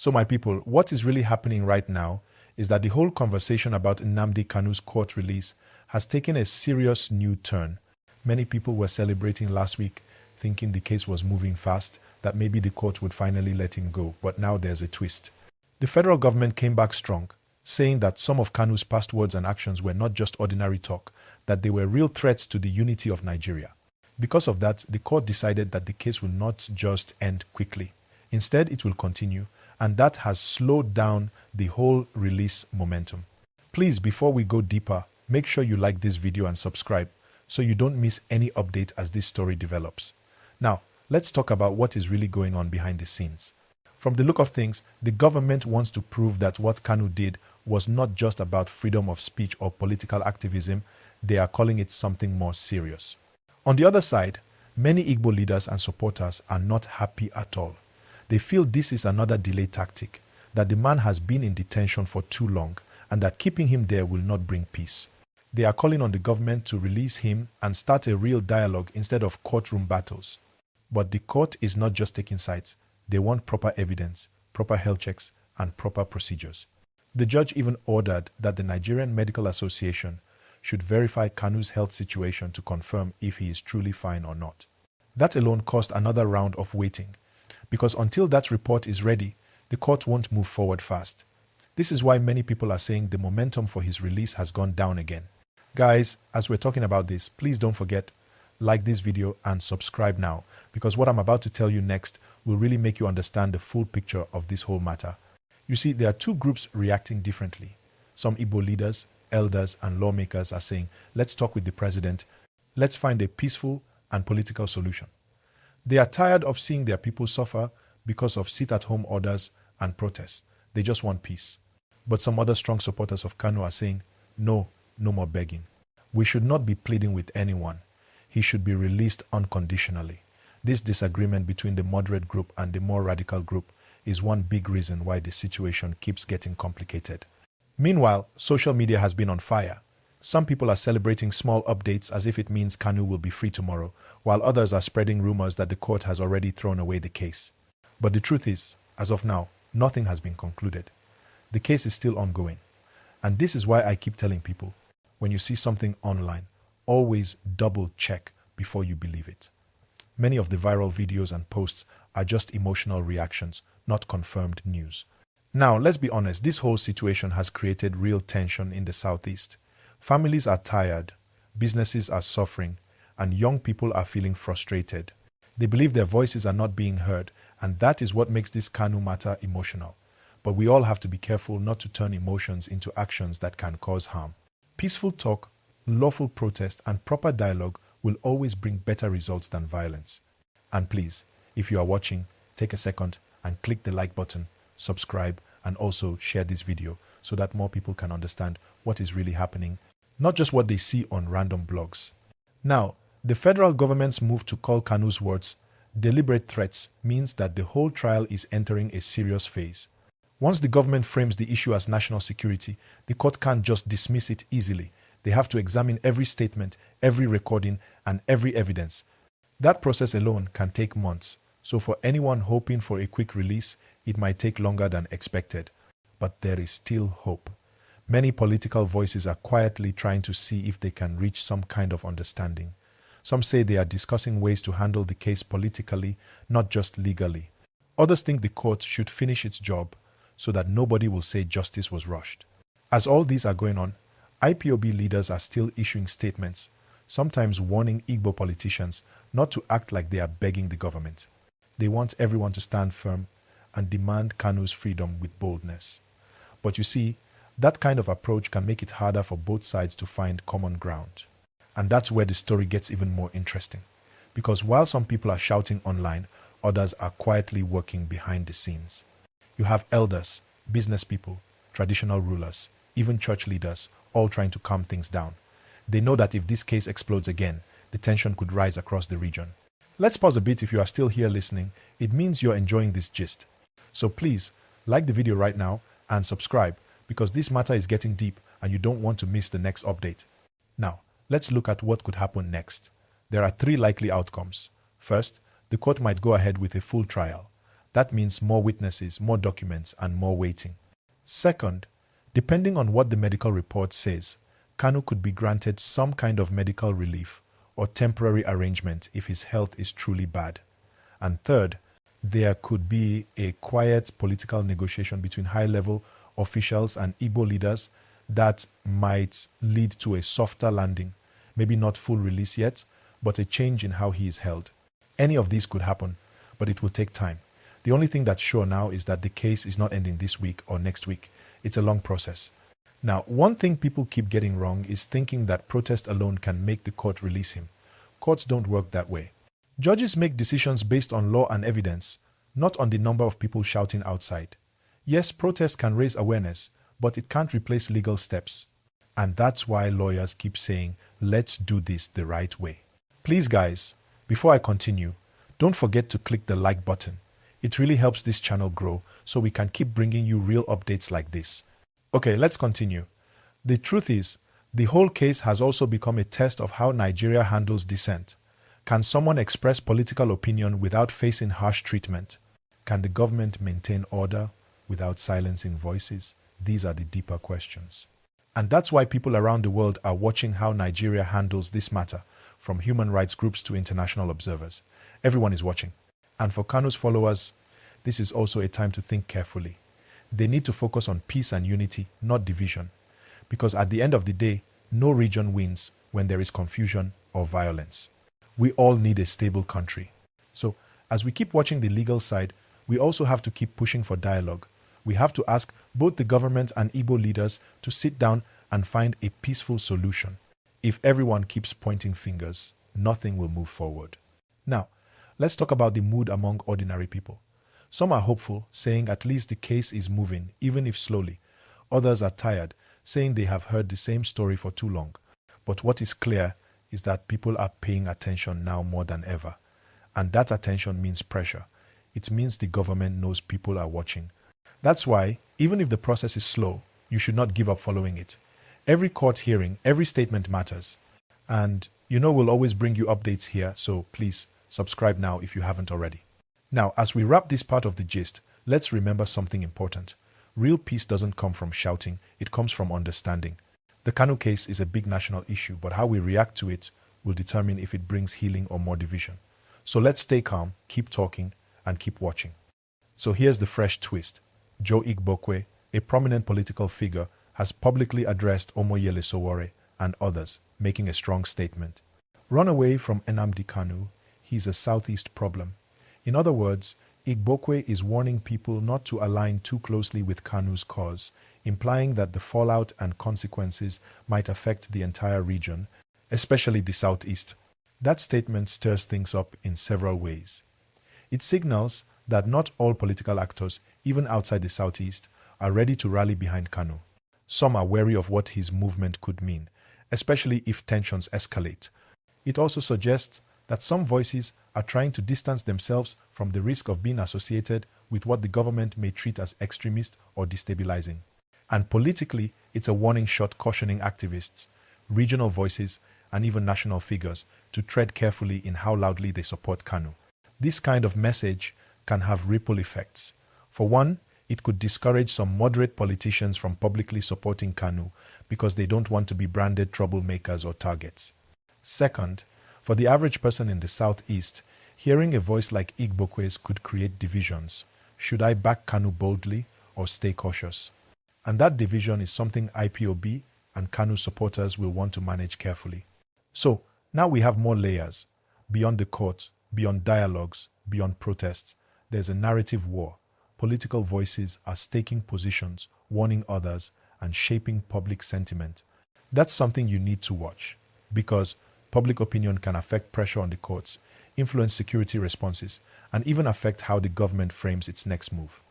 So my people, what is really happening right now is that the whole conversation about Nnamdi Kanu's court release has taken a serious new turn. Many people were celebrating last week, thinking the case was moving fast, that maybe the court would finally let him go, but now there's a twist. The federal government came back strong, saying that some of Kanu's past words and actions were not just ordinary talk, that they were real threats to the unity of Nigeria. Because of that, the court decided that the case will not just end quickly. Instead, it will continue, and that has slowed down the whole release momentum. Please, before we go deeper, make sure you like this video and subscribe so you don't miss any update as this story develops. Now, let's talk about what is really going on behind the scenes. From the look of things, the government wants to prove that what Kanu did was not just about freedom of speech or political activism. They are calling it something more serious. On the other side, many Igbo leaders and supporters are not happy at all. They feel this is another delay tactic, that the man has been in detention for too long and that keeping him there will not bring peace. They are calling on the government to release him and start a real dialogue instead of courtroom battles. But the court is not just taking sides. They want proper evidence, proper health checks, and proper procedures. The judge even ordered that the Nigerian Medical Association should verify Kanu's health situation to confirm if he is truly fine or not. That alone caused another round of waiting, because until that report is ready, the court won't move forward fast. This is why many people are saying the momentum for his release has gone down again. Guys, as we're talking about this, please don't forget, like this video and subscribe now, because what I'm about to tell you next will really make you understand the full picture of this whole matter. You see, there are two groups reacting differently. Some Igbo leaders, elders, and lawmakers are saying, let's talk with the president, let's find a peaceful and political solution. They are tired of seeing their people suffer because of sit-at-home orders and protests. They just want peace. But some other strong supporters of Kanu are saying, no more begging. We should not be pleading with anyone. He should be released unconditionally. This disagreement between the moderate group and the more radical group is one big reason why the situation keeps getting complicated. Meanwhile, social media has been on fire. Some people are celebrating small updates as if it means Kanu will be free tomorrow, while others are spreading rumors that the court has already thrown away the case. But the truth is, as of now, nothing has been concluded. The case is still ongoing. And this is why I keep telling people, when you see something online, always double check before you believe it. Many of the viral videos and posts are just emotional reactions, not confirmed news. Now, let's be honest, this whole situation has created real tension in the Southeast. Families are tired, businesses are suffering, and young people are feeling frustrated. They believe their voices are not being heard, and that is what makes this Kanu matter emotional. But we all have to be careful not to turn emotions into actions that can cause harm. Peaceful talk, lawful protest, and proper dialogue will always bring better results than violence. And please, if you are watching, take a second and click the like button, subscribe, and also share this video so that more people can understand what is really happening, not just what they see on random blogs. Now, the federal government's move to call Kanu's words deliberate threats means that the whole trial is entering a serious phase. Once the government frames the issue as national security, the court can't just dismiss it easily. They have to examine every statement, every recording, and every evidence. That process alone can take months. So for anyone hoping for a quick release, it might take longer than expected. But there is still hope. Many political voices are quietly trying to see if they can reach some kind of understanding. Some say they are discussing ways to handle the case politically, not just legally. Others think the court should finish its job so that nobody will say justice was rushed. As all these are going on, IPOB leaders are still issuing statements, sometimes warning Igbo politicians not to act like they are begging the government. They want everyone to stand firm and demand Kanu's freedom with boldness. But you see, that kind of approach can make it harder for both sides to find common ground. And that's where the story gets even more interesting. Because while some people are shouting online, others are quietly working behind the scenes. You have elders, business people, traditional rulers, even church leaders, all trying to calm things down. They know that if this case explodes again, the tension could rise across the region. Let's pause a bit if you are still here listening. It means you're enjoying this gist. So please, like the video right now and subscribe, because this matter is getting deep and you don't want to miss the next update. Now, let's look at what could happen next. There are three likely outcomes. First, the court might go ahead with a full trial. That means more witnesses, more documents, and more waiting. Second, depending on what the medical report says, Kanu could be granted some kind of medical relief or temporary arrangement if his health is truly bad. And third, there could be a quiet political negotiation between high-level officials and Igbo leaders that might lead to a softer landing, maybe not full release yet, but a change in how he is held. Any of these could happen, but it will take time. The only thing that's sure now is that the case is not ending this week or next week. It's a long process. Now, one thing people keep getting wrong is thinking that protest alone can make the court release him. Courts don't work that way. Judges make decisions based on law and evidence, not on the number of people shouting outside. Yes, protest can raise awareness, but it can't replace legal steps. And that's why lawyers keep saying, let's do this the right way. Please guys, before I continue, don't forget to click the like button. It really helps this channel grow so we can keep bringing you real updates like this. Okay, let's continue. The truth is, the whole case has also become a test of how Nigeria handles dissent. Can someone express political opinion without facing harsh treatment? Can the government maintain order without silencing voices? These are the deeper questions. And that's why people around the world are watching how Nigeria handles this matter, from human rights groups to international observers. Everyone is watching. And for Kanu's followers, this is also a time to think carefully. They need to focus on peace and unity, not division. Because at the end of the day, no region wins when there is confusion or violence. We all need a stable country. So, as we keep watching the legal side, we also have to keep pushing for dialogue. We have to ask both the government and Igbo leaders to sit down and find a peaceful solution. If everyone keeps pointing fingers, nothing will move forward. Now, let's talk about the mood among ordinary people. Some are hopeful, saying at least the case is moving, even if slowly. Others are tired, saying they have heard the same story for too long. But what is clear is that people are paying attention now more than ever. And that attention means pressure. It means the government knows people are watching. That's why, even if the process is slow, you should not give up following it. Every court hearing, every statement matters. And we'll always bring you updates here, so please subscribe now if you haven't already. Now, as we wrap this part of the gist, let's remember something important. Real peace doesn't come from shouting, it comes from understanding. The Kanu case is a big national issue, but how we react to it will determine if it brings healing or more division. So let's stay calm, keep talking, and keep watching. So here's the fresh twist. Joe Igbokwe, a prominent political figure, has publicly addressed Omoyele Sowore and others, making a strong statement. Run away from Nnamdi Kanu, he's a Southeast problem. In other words, Igbokwe is warning people not to align too closely with Kanu's cause, implying that the fallout and consequences might affect the entire region, especially the Southeast. That statement stirs things up in several ways. It signals that not all political actors, even outside the Southeast, are ready to rally behind Kanu. Some are wary of what his movement could mean, especially if tensions escalate. It also suggests that some voices are trying to distance themselves from the risk of being associated with what the government may treat as extremist or destabilizing. And politically, it's a warning shot cautioning activists, regional voices, and even national figures to tread carefully in how loudly they support Kanu. This kind of message can have ripple effects. For one, it could discourage some moderate politicians from publicly supporting Kanu because they don't want to be branded troublemakers or targets. Second, for the average person in the Southeast, hearing a voice like Igbokwe's could create divisions. Should I back Kanu boldly or stay cautious? And that division is something IPOB and Kanu supporters will want to manage carefully. So, now we have more layers. Beyond the court, beyond dialogues, beyond protests, there's a narrative war. Political voices are staking positions, warning others, and shaping public sentiment. That's something you need to watch, because public opinion can affect pressure on the courts, influence security responses, and even affect how the government frames its next move.